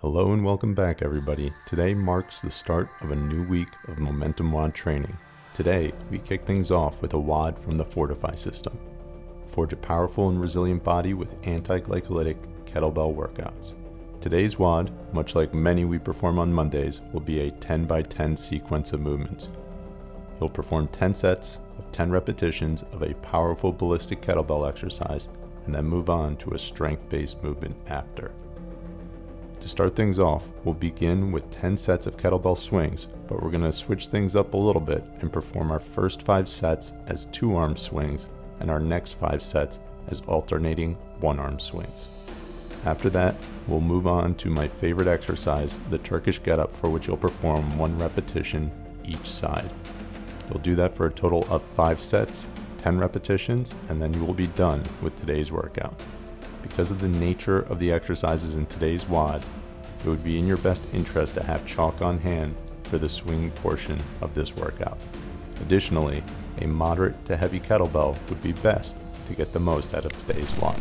Hello and welcome back everybody. Today marks the start of a new week of momentum WOD training. Today we kick things off with a WOD from the Fortify system. Forge a powerful and resilient body with anti-glycolytic kettlebell workouts. Today's WOD, much like many we perform on Mondays, will be a 10x10 sequence of movements. You'll perform 10 sets of 10 repetitions of a powerful ballistic kettlebell exercise and then move on to a strength-based movement after. To start things off, we'll begin with 10 sets of kettlebell swings, but we're going to switch things up a little bit and perform our first 5 sets as 2-arm swings and our next 5 sets as alternating 1-arm swings. After that, we'll move on to my favorite exercise, the Turkish get-up, for which you'll perform 1 repetition each side. You'll do that for a total of 5 sets, 10 repetitions, and then you will be done with today's workout. Because of the nature of the exercises in today's WOD, it would be in your best interest to have chalk on hand for the swing portion of this workout. Additionally, a moderate to heavy kettlebell would be best to get the most out of today's WOD.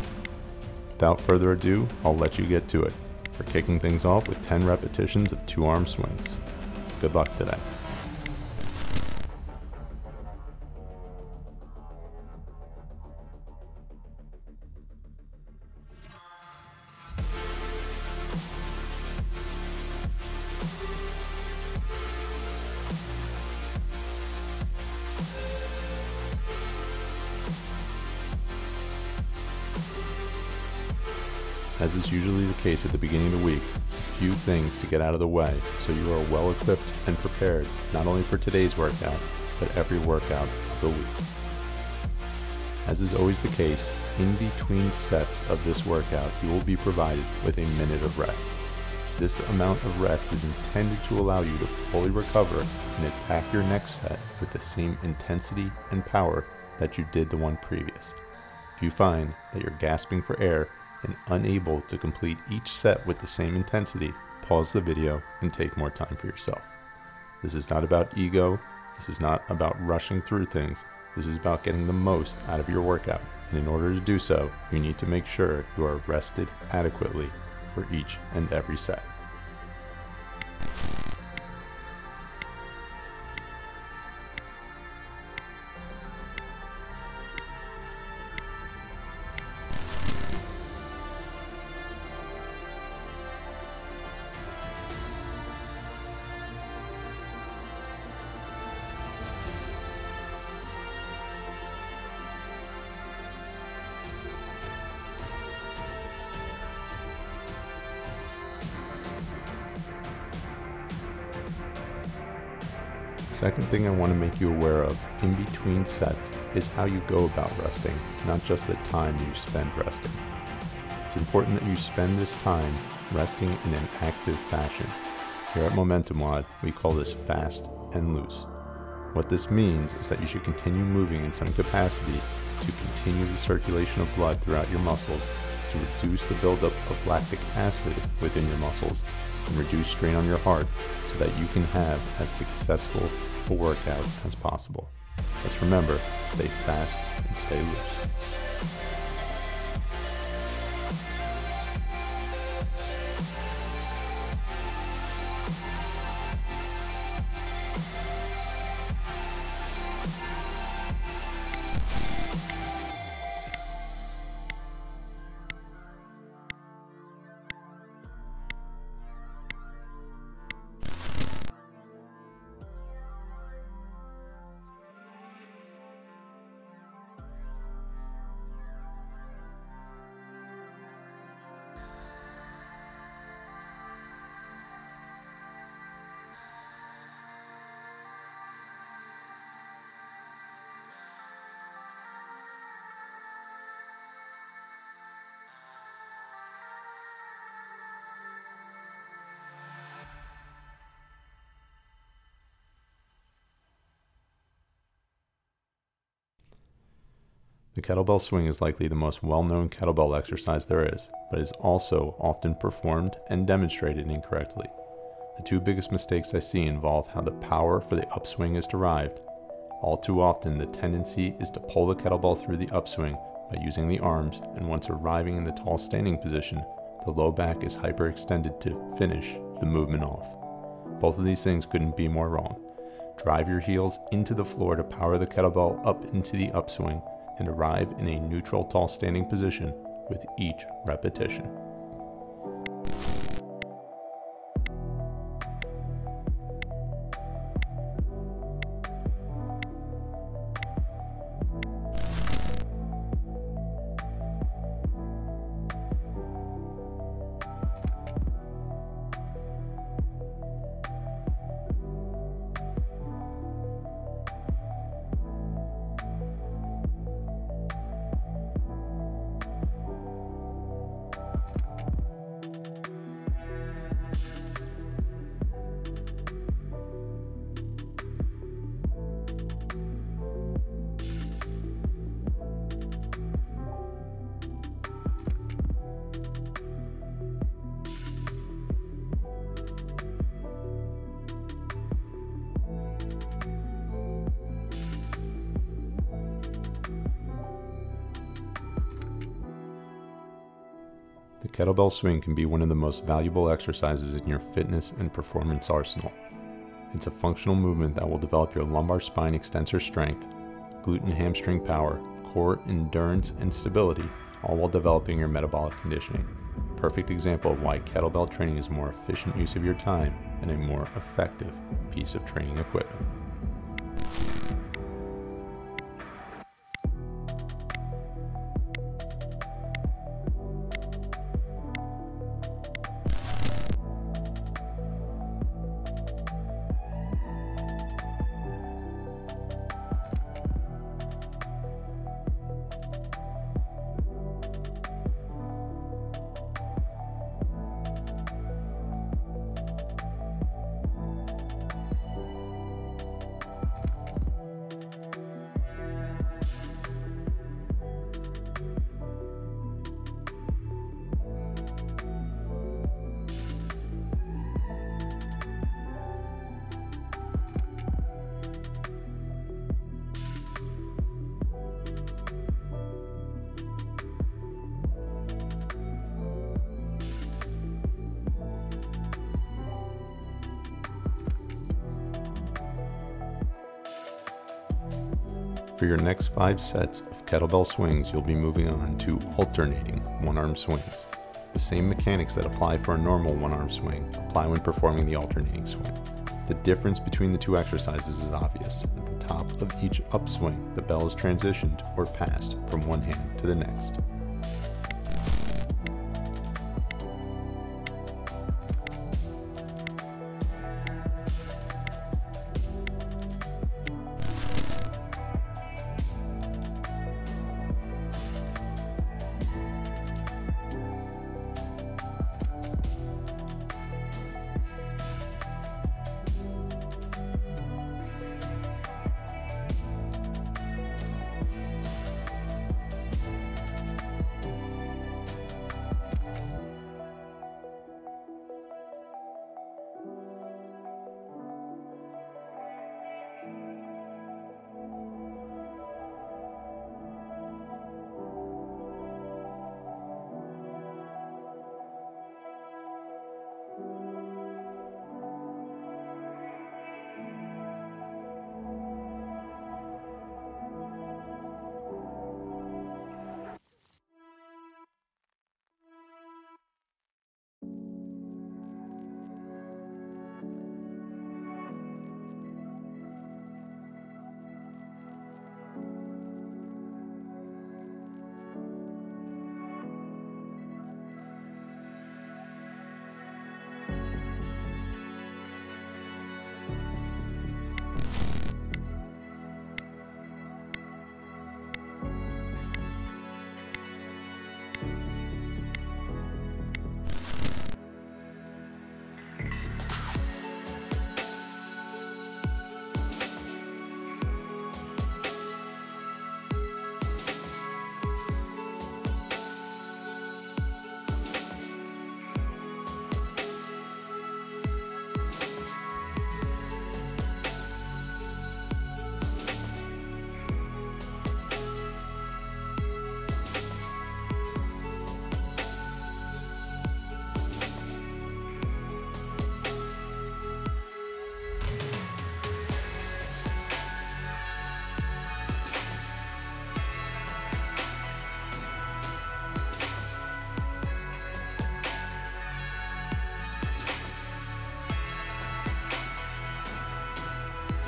Without further ado, I'll let you get to it. We're kicking things off with 10 repetitions of 2-arm swings. Good luck today. As is usually the case at the beginning of the week, a few things to get out of the way so you are well equipped and prepared not only for today's workout, but every workout of the week. As is always the case, in between sets of this workout, you will be provided with a minute of rest. This amount of rest is intended to allow you to fully recover and attack your next set with the same intensity and power that you did the one previous. If you find that you're gasping for air and unable to complete each set with the same intensity, pause the video and take more time for yourself. This is not about ego, this is not about rushing through things, this is about getting the most out of your workout, and in order to do so, you need to make sure you are rested adequately for each and every set. Second thing I want to make you aware of in between sets is how you go about resting, not just the time you spend resting. It's important that you spend this time resting in an active fashion. Here at Momentum WOD, we call this fast and loose. What this means is that you should continue moving in some capacity to continue the circulation of blood throughout your muscles, to reduce the buildup of lactic acid within your muscles, and reduce strain on your heart so that you can have as successful a workout as possible. Let's remember, stay fast and stay loose. The kettlebell swing is likely the most well-known kettlebell exercise there is, but is also often performed and demonstrated incorrectly. The 2 biggest mistakes I see involve how the power for the upswing is derived. All too often, the tendency is to pull the kettlebell through the upswing by using the arms, and once arriving in the tall standing position, the low back is hyperextended to finish the movement off. Both of these things couldn't be more wrong. Drive your heels into the floor to power the kettlebell up into the upswing and arrive in a neutral tall standing position with each repetition. The kettlebell swing can be one of the most valuable exercises in your fitness and performance arsenal. It's a functional movement that will develop your lumbar spine extensor strength, glute and hamstring power, core endurance and stability, all while developing your metabolic conditioning. Perfect example of why kettlebell training is a more efficient use of your time and a more effective piece of training equipment. For your next 5 sets of kettlebell swings, you'll be moving on to alternating one-arm swings. The same mechanics that apply for a normal one-arm swing apply when performing the alternating swing. The difference between the two exercises is obvious. At the top of each upswing, the bell is transitioned or passed from one hand to the next.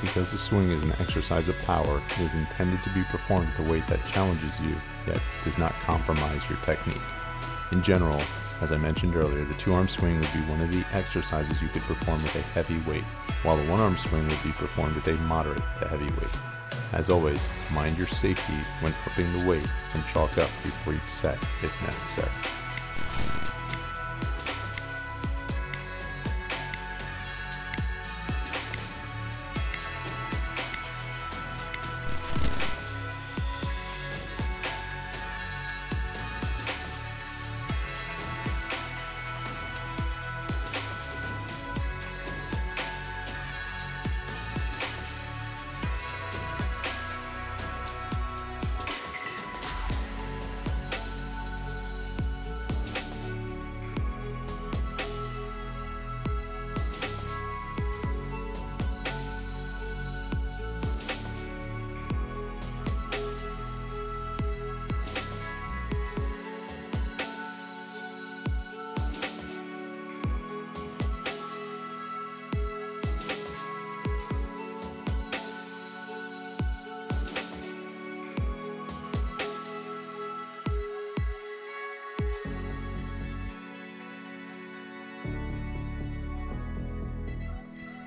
Because the swing is an exercise of power, it is intended to be performed at a weight that challenges you, yet does not compromise your technique. In general, as I mentioned earlier, the two-arm swing would be one of the exercises you could perform with a heavy weight, while the one-arm swing would be performed with a moderate to heavy weight. As always, mind your safety when upping the weight and chalk up before each set if necessary.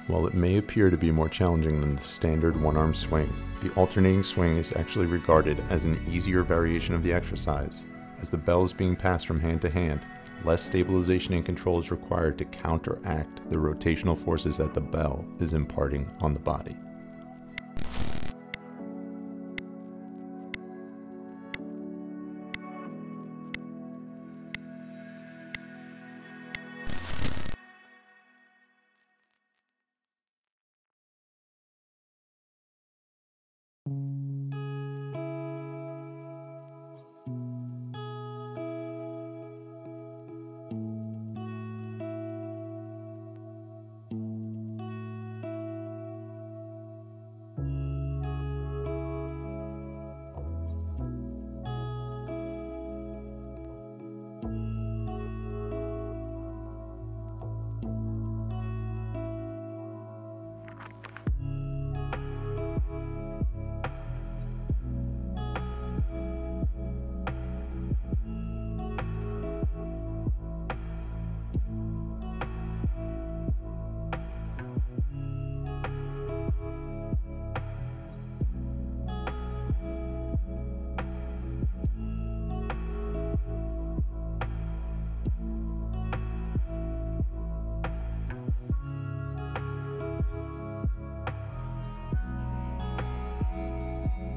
While it may appear to be more challenging than the standard one-arm swing, the alternating swing is actually regarded as an easier variation of the exercise. As the bell is being passed from hand to hand, less stabilization and control is required to counteract the rotational forces that the bell is imparting on the body.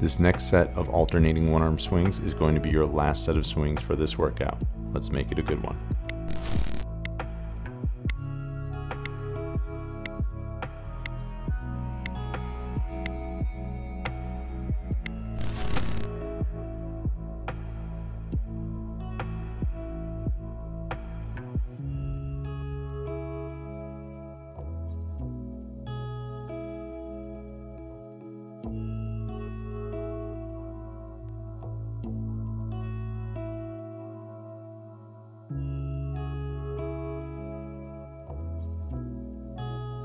This next set of alternating one-arm swings is going to be your last set of swings for this workout. Let's make it a good one.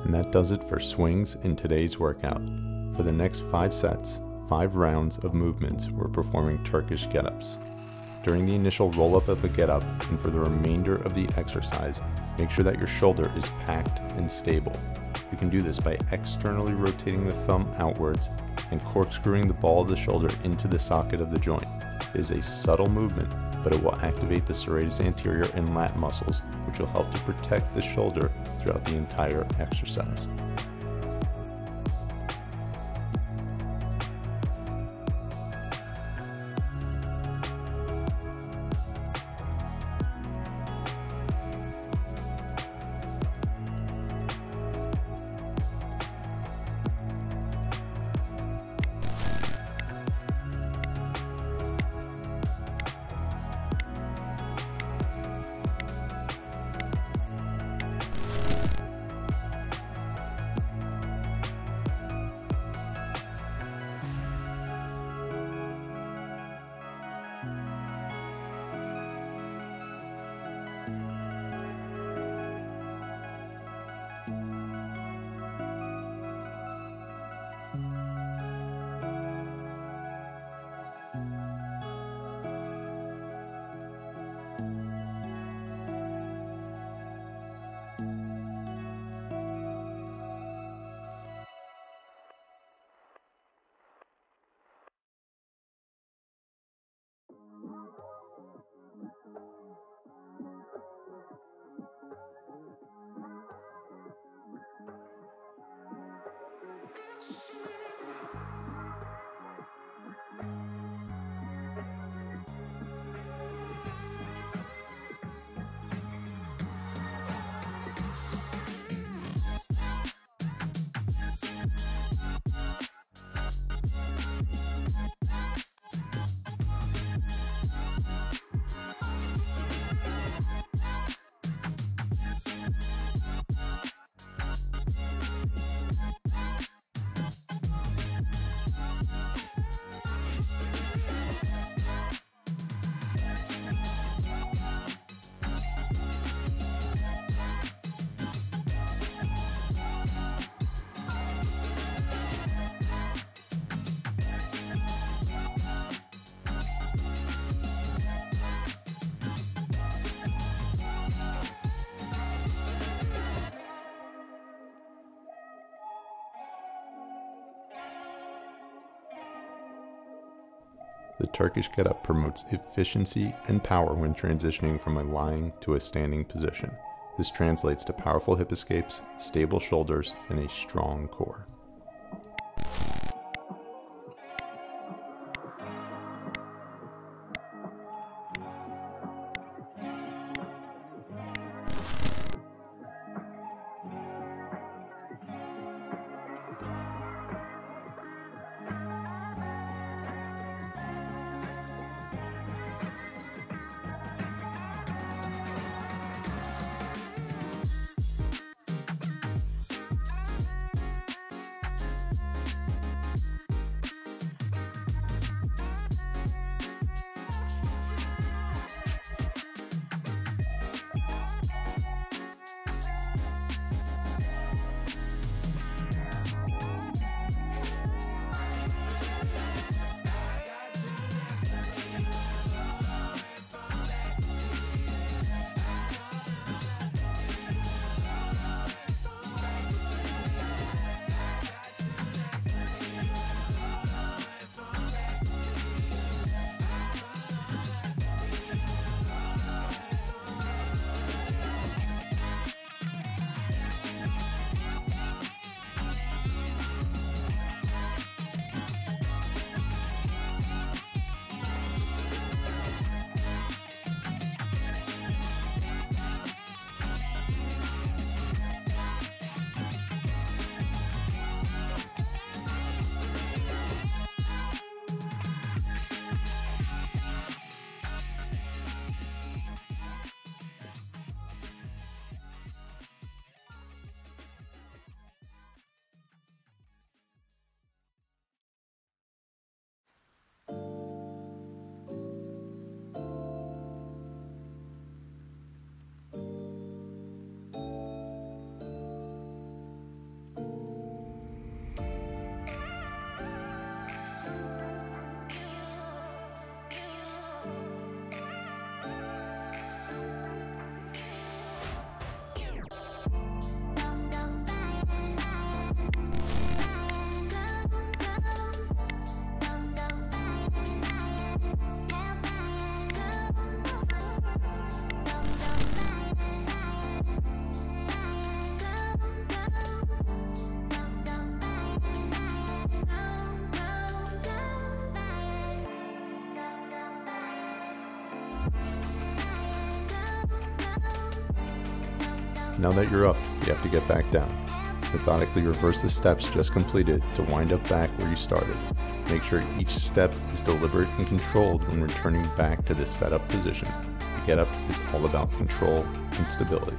And that does it for swings in today's workout. For the next 5 sets, 5 rounds of movements, we're performing Turkish get-ups. During the initial roll-up of the get-up and for the remainder of the exercise, make sure that your shoulder is packed and stable. You can do this by externally rotating the thumb outwards and corkscrewing the ball of the shoulder into the socket of the joint. It is a subtle movement, but it will activate the serratus anterior and lat muscles, which will help to protect the shoulder throughout the entire exercise. The Turkish get-up promotes efficiency and power when transitioning from a lying to a standing position. This translates to powerful hip escapes, stable shoulders, and a strong core. Now that you're up, you have to get back down. Methodically reverse the steps just completed to wind up back where you started. Make sure each step is deliberate and controlled when returning back to this setup position. The get up is all about control and stability.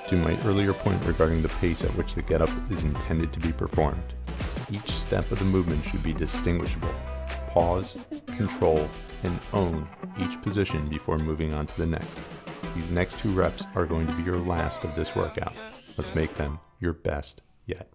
To my earlier point regarding the pace at which the get-up is intended to be performed, each step of the movement should be distinguishable. Pause, control, and own each position before moving on to the next. These next 2 reps are going to be your last of this workout. Let's make them your best yet.